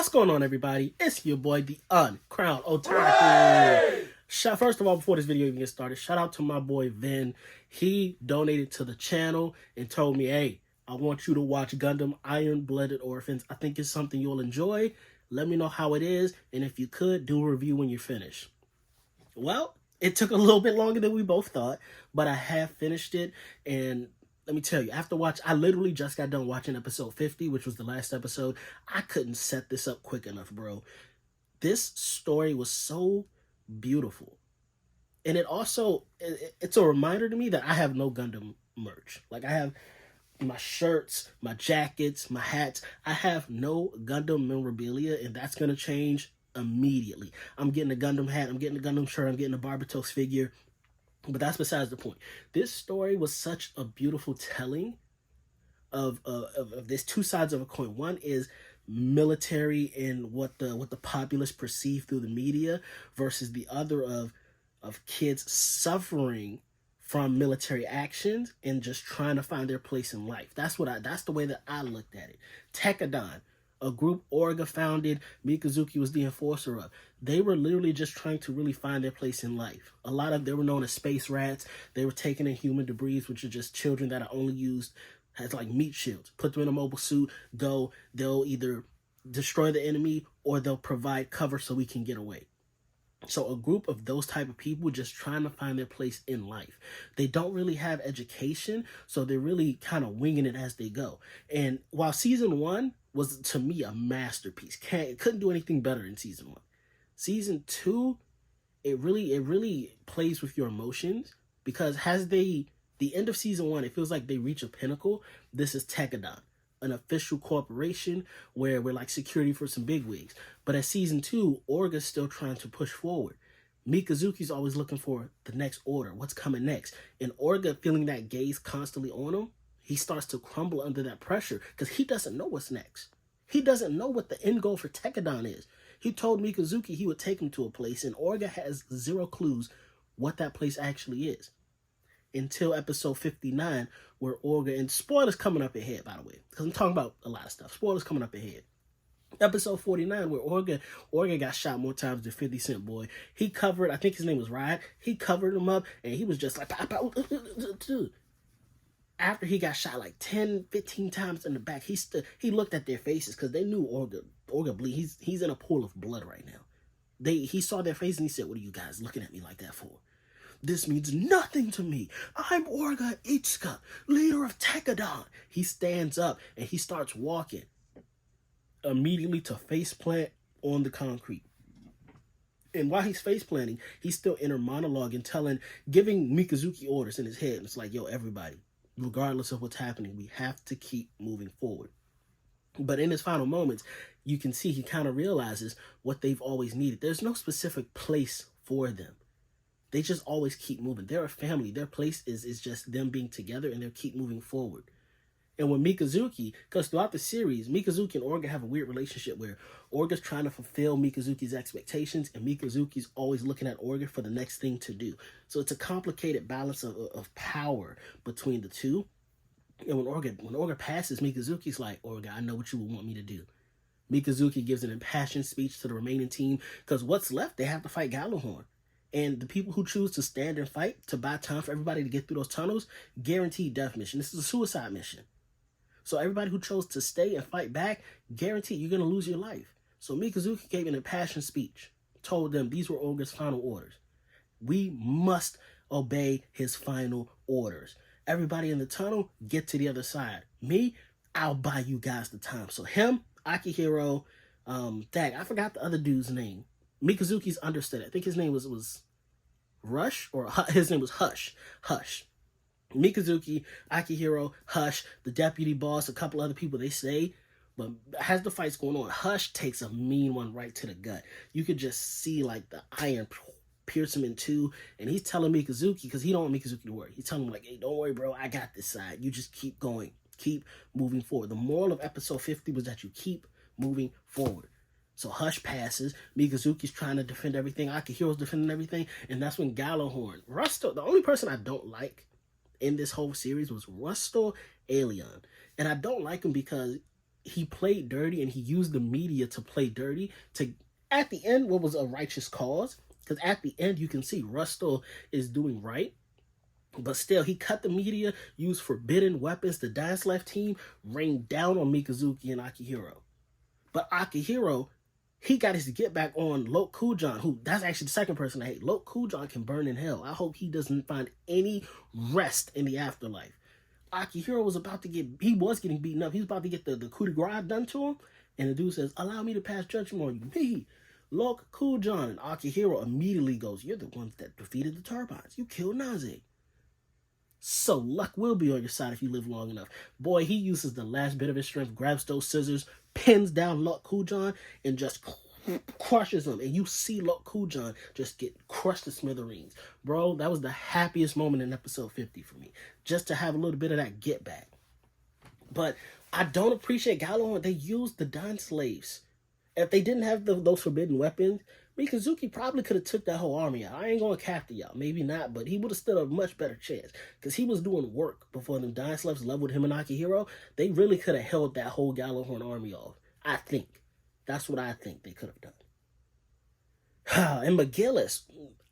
What's going on, everybody? It's your boy, the Uncrowned Otaku. First of all, before this video even gets started, shout out to my boy Vin. He donated to the channel and told me, hey, I want you to watch Gundam Iron Blooded Orphans. I think it's something you'll enjoy. Let me know how it is, and if you could, do a review when you're finished. Well, it took a little bit longer than we both thought, but I have finished it, and let me tell you, I literally just got done watching episode 50, which was the last episode. I couldn't set this up quick enough, bro. This story was so beautiful. And it's a reminder to me that I have no Gundam merch. Like, I have my shirts, my jackets, my hats. I have no Gundam memorabilia, and that's going to change immediately. I'm getting a Gundam hat, I'm getting a Gundam shirt, I'm getting a Barbatos figure. But that's besides the point. This story was such a beautiful telling of this two sides of a coin. One is military and what the populace perceive through the media, versus the other of kids suffering from military actions and just trying to find their place in life. That's the way that I looked at it. Tekkadan, a group Orga founded, Mikazuki was the enforcer of. They were literally just trying to really find their place in life. They were known as space rats. They were taking in human debris, which are just children that are only used as like meat shields. Put them in a mobile suit, they'll either destroy the enemy or they'll provide cover so we can get away. So a group of those type of people just trying to find their place in life. They don't really have education, so they're really kind of winging it as they go. And while season 1 was, to me, a masterpiece, couldn't do anything better in season 1. Season 2, it really plays with your emotions, because the end of season 1, it feels like they reach a pinnacle. This is Tekkadan, an official corporation where we're like security for some bigwigs. But at season 2, Orga's still trying to push forward. Mikazuki's always looking for the next order, what's coming next. And Orga, feeling that gaze constantly on him, he starts to crumble under that pressure because he doesn't know what's next. He doesn't know what the end goal for Tekkadan is. He told Mikazuki he would take him to a place, and Orga has zero clues what that place actually is. Until episode 59, where Orga, and spoilers coming up ahead, by the way, because I'm talking about a lot of stuff. Spoilers coming up ahead. Episode 49, where Orga got shot more times than 50 Cent Boy. He covered, I think his name was Ryan. He covered him up, and he was just like, pow, pow, after he got shot like 10, 15 times in the back, he looked at their faces, because they knew Orga bleed. He's in a pool of blood right now. He saw their face and he said, "What are you guys looking at me like that for? This means nothing to me. I'm Orga Itsuka, leader of Tekkadan." He stands up and he starts walking immediately to faceplant on the concrete. And while he's faceplanting, he's still inner monologuing, giving Mikazuki orders in his head. And it's like, yo, everybody, regardless of what's happening, we have to keep moving forward. But in his final moments, you can see he kind of realizes what they've always needed. There's no specific place for them. They just always keep moving. They're a family. Their place is just them being together, and they'll keep moving forward. And with Mikazuki, because throughout the series, Mikazuki and Orga have a weird relationship where Orga's trying to fulfill Mikazuki's expectations, and Mikazuki's always looking at Orga for the next thing to do. So it's a complicated balance of power between the two. And when Orga passes, Mikazuki's like, "Orga, I know what you would want me to do." Mikazuki gives an impassioned speech to the remaining team, because what's left, they have to fight Gjallarhorn. And the people who choose to stand and fight to buy time for everybody to get through those tunnels, guaranteed death mission. This is a suicide mission. So everybody who chose to stay and fight back, guaranteed you're going to lose your life. So Mikazuki gave an impassioned speech, told them these were Orga's final orders. We must obey his final orders. Everybody in the tunnel, get to the other side. Me, I'll buy you guys the time. So him, Akihiro, I forgot the other dude's name. Mikazuki's understudy. I think his name was Rush, or his name was Hush. Mikazuki, Akihiro, Hush, the deputy boss, a couple other people, they say. But as the fight's going on, Hush takes a mean one right to the gut. You could just see like the iron pierce him in two, and he's telling Mikazuki, because he don't want Mikazuki to worry. He's telling him like, "Hey, don't worry, bro. I got this side. You just keep going. Keep moving forward." The moral of episode 50 was that you keep moving forward. So Hush passes. Mikazuki's trying to defend everything. Akihiro's defending everything. And that's when Gjallarhorn, Rusto, the only person I don't like in this whole series was Rusto Alien. And I don't like him because he played dirty, and he used the media to play dirty to, at the end, what was a righteous cause. Because at the end, you can see Rusto is doing right. But still, he cut the media, used forbidden weapons. The Dance Left team rained down on Mikazuki and Akihiro. But Akihiro, he got his get back on Lok Kujan, who, that's actually the second person I hate. Lok Kujan can burn in hell. I hope he doesn't find any rest in the afterlife. Akihiro was about to he was getting beaten up. He was about to get the coup de grace done to him. And the dude says, allow me to pass judgment on you. Me, Lok Kujan. And Akihiro immediately goes, you're the ones that defeated the Turbines. You killed Naze. So luck will be on your side if you live long enough. Boy, he uses the last bit of his strength, grabs those scissors, pins down Lok Kujan, and just crushes him. And you see Lok Kujan just get crushed to smithereens. Bro, that was the happiest moment in episode 50 for me. Just to have a little bit of that get back. But I don't appreciate Gallahorn. They used the Don slaves. If they didn't have those forbidden weapons, Mikazuki probably could have took that whole army out. I ain't going to cap to y'all. Maybe not, but he would have stood a much better chance. Because he was doing work before the Don slaves leveled him and Akihiro. They really could have held that whole Gallahorn army off. I think. That's what I think they could have done. And McGillis.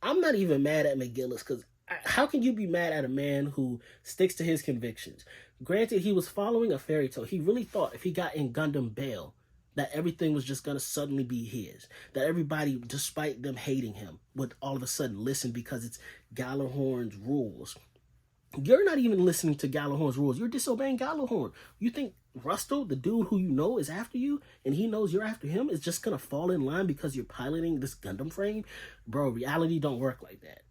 I'm not even mad at McGillis, because how can you be mad at a man who sticks to his convictions? Granted, he was following a fairy tale. He really thought if he got in Gundam Bail, that everything was just going to suddenly be his. That everybody, despite them hating him, would all of a sudden listen because it's Gallahorn's rules. You're not even listening to Gallahorn's rules. You're disobeying Gallahorn. You think Rusto, the dude who you know is after you, and he knows you're after him, is just going to fall in line because you're piloting this Gundam frame? Bro, reality don't work like that.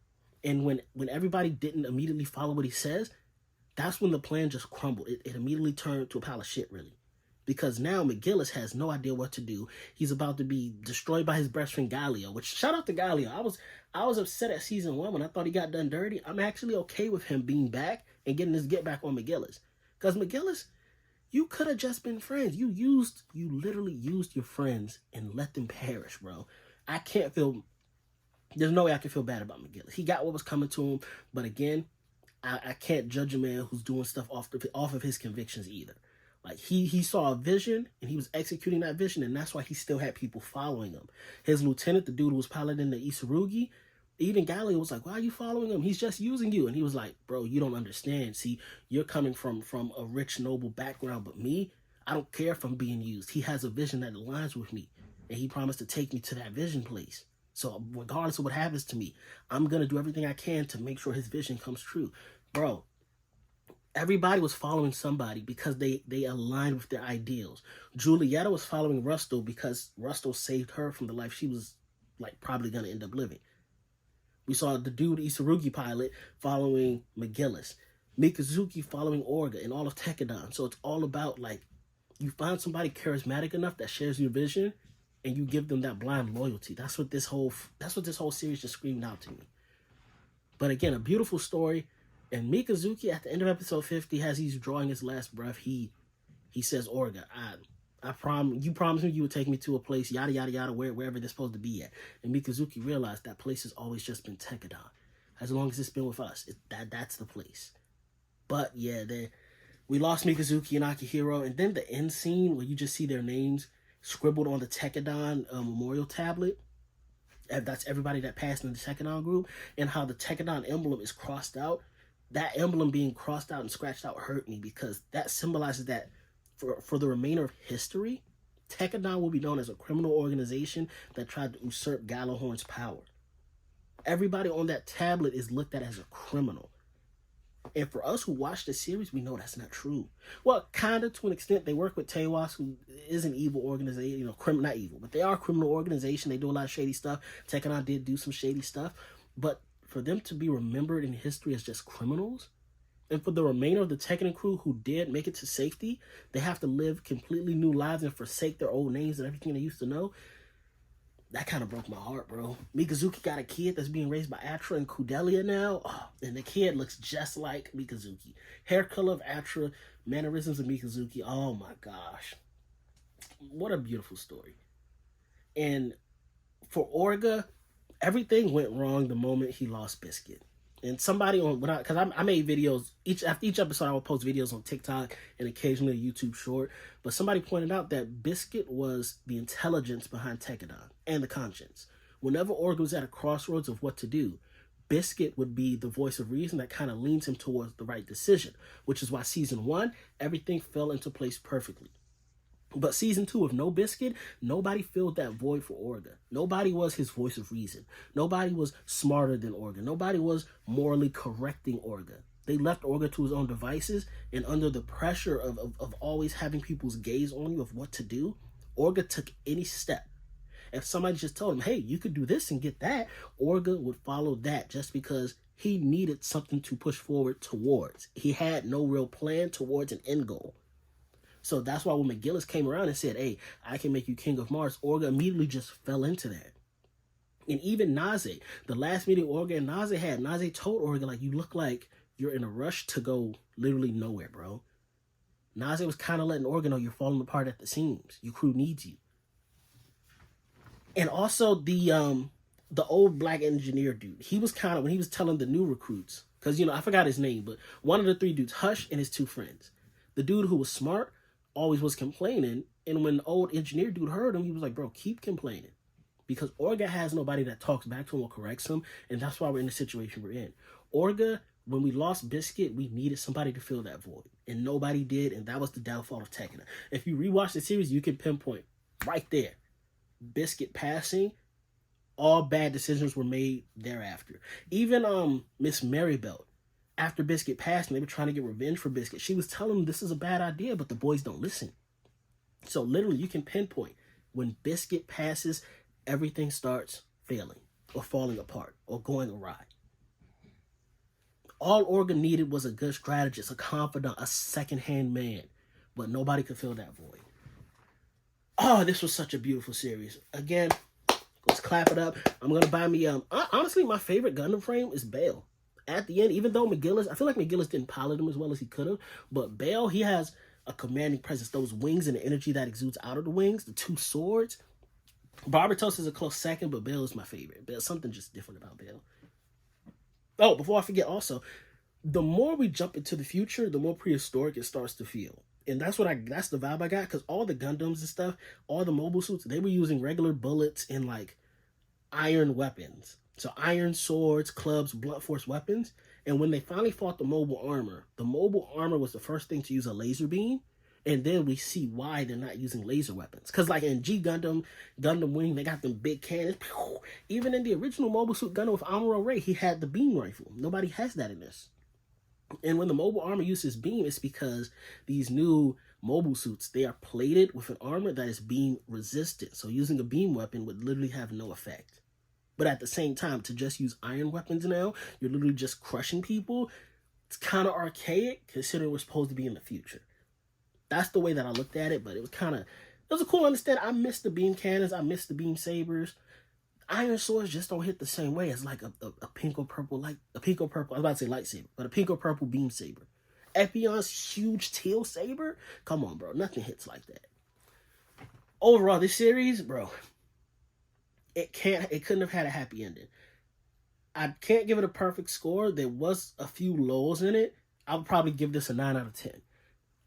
And when everybody didn't immediately follow what he says, that's when the plan just crumbled. It immediately turned to a pile of shit, really. Because now McGillis has no idea what to do. He's about to be destroyed by his best friend Galio, which, shout out to Galio. I was upset at season 1 when I thought he got done dirty. I'm actually okay with him being back and getting his get back on McGillis. Because McGillis, you could have just been friends. You literally used your friends and let them perish, bro. There's no way I can feel bad about McGillis. He got what was coming to him, but again, I can't judge a man who's doing stuff off of his convictions either. Like, he saw a vision, and he was executing that vision, and that's why he still had people following him. His lieutenant, the dude who was piloting the Isurugi, even Galio was like, why are you following him? He's just using you. And he was like, bro, you don't understand. See, you're coming from a rich, noble background, but me, I don't care if I'm being used. He has a vision that aligns with me, and he promised to take me to that vision place. So regardless of what happens to me, I'm going to do everything I can to make sure his vision comes true. Bro, everybody was following somebody because they aligned with their ideals. Julieta was following Rusto because Rusto saved her from the life she was like probably going to end up living. We saw the dude Isurugi pilot following McGillis. Mikazuki following Orga and all of Tekkadan. So it's all about, like, you find somebody charismatic enough that shares your vision and you give them that blind loyalty. That's what this whole series just screamed out to me. But again, a beautiful story. And Mikazuki, at the end of episode 50, as he's drawing his last breath, he says, Orga, you promised me you would take me to a place, yada, yada, yada, wherever they're supposed to be at. And Mikazuki realized that place has always just been Tekkadan. As long as it's been with us, that's the place. But yeah, we lost Mikazuki and Akihiro. And then the end scene where you just see their names scribbled on the Tekkadan memorial tablet. That's everybody that passed in the Tekkadan group. And how the Tekkadan emblem is crossed out. That emblem being crossed out and scratched out hurt me, because that symbolizes that for the remainder of history, Tekkadan will be known as a criminal organization that tried to usurp Gallahorn's power. Everybody on that tablet is looked at as a criminal. And for us who watch the series, we know that's not true. Well, kind of to an extent. They work with Tewas, who is an evil organization, not evil, but they are a criminal organization. They do a lot of shady stuff. Tekkadan did do some shady stuff, but for them to be remembered in history as just criminals, and for the remainder of the Tekkadan crew who did make it to safety, they have to live completely new lives and forsake their old names and everything they used to know. That kind of broke my heart, bro. Mikazuki got a kid that's being raised by Atra and Kudelia now, and the kid looks just like Mikazuki. Hair color of Atra, mannerisms of Mikazuki. Oh my gosh. What a beautiful story. And for Orga, everything went wrong the moment he lost Biscuit. And somebody on, because I made videos, after each episode I would post videos on TikTok and occasionally a YouTube short. But somebody pointed out that Biscuit was the intelligence behind Tekkadan and the conscience. Whenever Orga was at a crossroads of what to do, Biscuit would be the voice of reason that kind of leans him towards the right decision, which is why season 1, everything fell into place perfectly. But season 2, with no Biscuit, nobody filled that void for Orga. Nobody was his voice of reason. Nobody was smarter than Orga. Nobody was morally correcting Orga. They left Orga to his own devices, and under the pressure of always having people's gaze on you of what to do, Orga took any step. If somebody just told him, hey, you could do this and get that, Orga would follow that just because he needed something to push forward towards. He had no real plan towards an end goal. So that's why when McGillis came around and said, hey, I can make you King of Mars, Orga immediately just fell into that. And even Naze, the last meeting Orga and Naze had, Naze told Orga, like, you look like you're in a rush to go literally nowhere, bro. Naze was kind of letting Orga know you're falling apart at the seams. Your crew needs you. And also the old black engineer dude, he was kind of, when he was telling the new recruits, because, I forgot his name, but one of the 3 dudes, Hush and his 2 friends. The dude who was smart always was complaining, and when the old engineer dude heard him, he was like, bro, keep complaining, because Orga has nobody that talks back to him or corrects him, and that's why we're in the situation we're in. Orga, when we lost Biscuit, we needed somebody to fill that void, and nobody did, and that was the downfall of Tekkadan. If you rewatch the series, you can pinpoint right there. Biscuit passing, all bad decisions were made thereafter. Even Miss Marybelt, after Biscuit passed and they were trying to get revenge for Biscuit, she was telling them this is a bad idea, but the boys don't listen. So literally you can pinpoint when Biscuit passes, everything starts failing or falling apart or going awry. All Orga needed was a good strategist, a confidant, a second-hand man, but nobody could fill that void. Oh, this was such a beautiful series. Again, let's clap it up. I'm going to buy me, honestly, my favorite Gundam frame is Bale. At the end, even though McGillis, I feel like McGillis didn't pilot him as well as he could have, but Bale, he has a commanding presence. Those wings and the energy that exudes out of the wings, the 2 swords. Barbatos is a close second, but Bale is my favorite. There's something just different about Bale. Oh, before I forget also, the more we jump into the future, the more prehistoric it starts to feel. And that's the vibe I got, because all the Gundams and stuff, all the mobile suits, they were using regular bullets and like iron weapons. So iron swords, clubs, blunt force weapons. And when they finally fought the mobile armor was the first thing to use a laser beam. And then we see why they're not using laser weapons. Because like in G Gundam, Gundam Wing, they got them big cannons. Even in the original mobile suit Gundam with Amuro Ray, he had the beam rifle. Nobody has that in this. And when the mobile armor uses beam, it's because these new mobile suits, they are plated with an armor that is beam resistant. So using a beam weapon would literally have no effect. But at the same time, to just use iron weapons now, you're literally just crushing people. It's kind of archaic, considering we're supposed to be in the future. That's the way that I looked at it, but it was a cool understanding. I miss the beam cannons. I miss the beam sabers. Iron swords just don't hit the same way as like a pink or purple, I was about to say lightsaber, but a pink or purple beam saber. Epion's huge teal saber? Come on, bro. Nothing hits like that. Overall, this series, bro, it couldn't have had a happy ending. I can't give it a perfect score. There was a few lows in it. I would probably give this a 9 out of 10.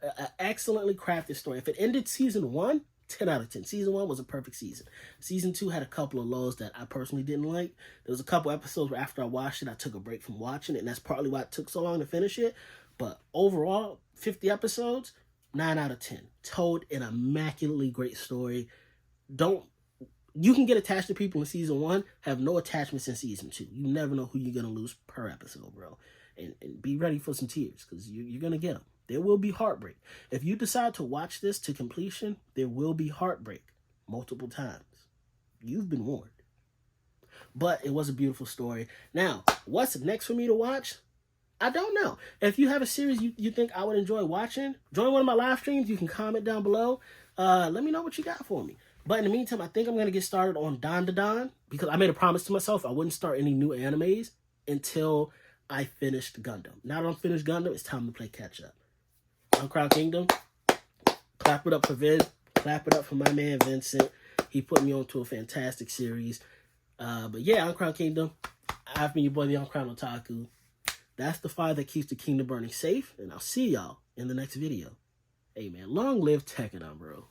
An excellently crafted story. If it ended season 1, 10 out of 10. Season 1 was a perfect season. Season 2 had a couple of lows that I personally didn't like. There was a couple episodes where after I watched it, I took a break from watching it, and that's partly why it took so long to finish it. But overall, 50 episodes, 9 out of 10. Told an immaculately great story. You can get attached to people in season 1, have no attachments in season 2. You never know who you're going to lose per episode, bro. And be ready for some tears, because you're going to get them. There will be heartbreak. If you decide to watch this to completion, there will be heartbreak multiple times. You've been warned. But it was a beautiful story. Now, what's next for me to watch? I don't know. If you have a series you think I would enjoy watching, join one of my live streams. You can comment down below. Let me know what you got for me. But in the meantime, I think I'm going to get started on Tekkadan, because I made a promise to myself I wouldn't start any new animes until I finished Gundam. Now that I'm finished Gundam, it's time to play catch up. On Crown Kingdom, clap it up for Vin. Clap it up for my man Vincent. He put me onto a fantastic series. But yeah, on Crown Kingdom, I've been your boy, the On Crown Otaku. That's the fire that keeps the kingdom burning safe, and I'll see y'all in the next video. Hey, man, long live Tekkadan, bro.